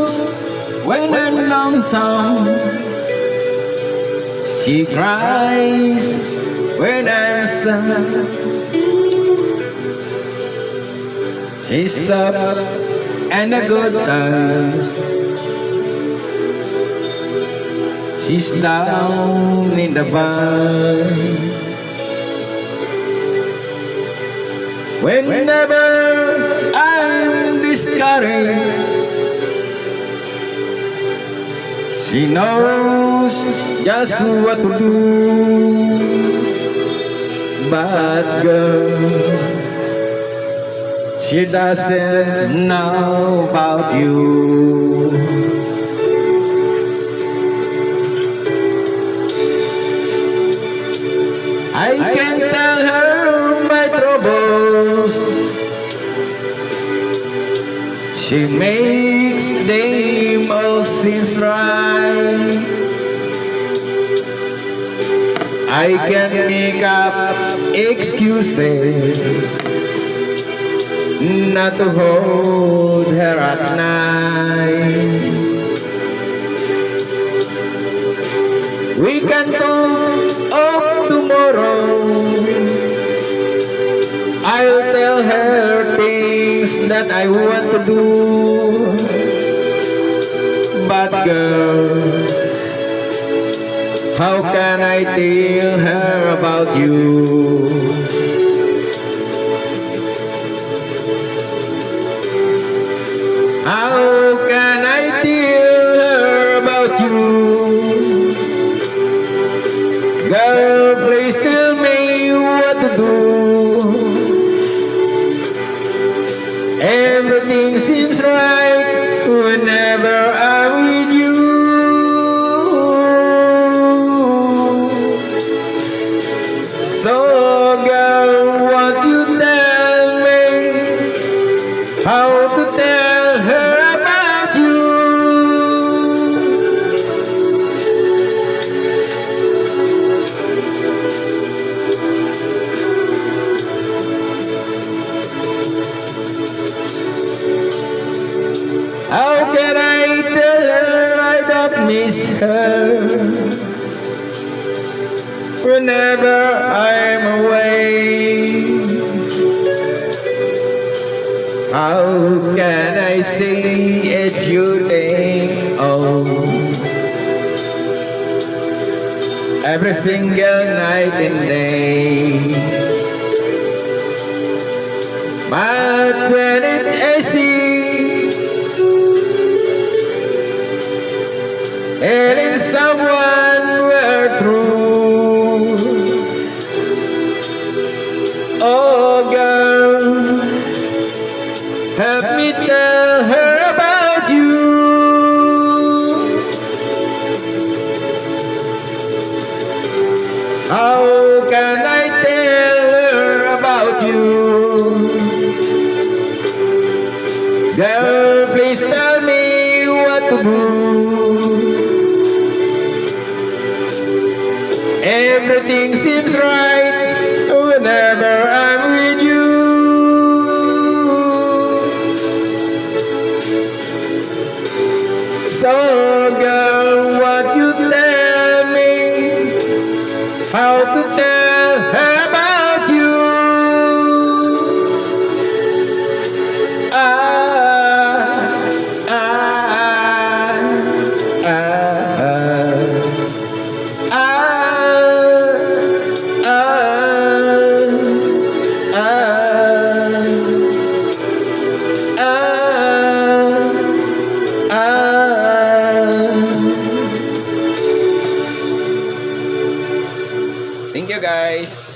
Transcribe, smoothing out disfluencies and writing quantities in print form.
knows when I'm lonesome. She cries when I'm sad. She's up and the good times. She's down in the bad. Whenever I'm discouraged, she knows just what to do. But girl, she doesn't know about you. I can tell her my troubles. She makes them all seem right. I can make up excuses not to hold her at night. We can talk of tomorrow. I'll tell her things that I want to do. But girl, how can I tell her about you? How can I tell her about you? Girl, please tell me what to do. Everything seems right whenever I'm with you. So girl, won't you tell me how to tell her about you? How can I tell her I don't miss her whenever I'm away? How can I say it's your thing? Oh, every single night and day. But when I see it is someone we're through, oh girl, help me tell her about you. How can I tell her about you? Girl, please tell me what to do. Everything seems right whenever I'm with you. So girl, what you tell me how to tell her about you? Thank you guys.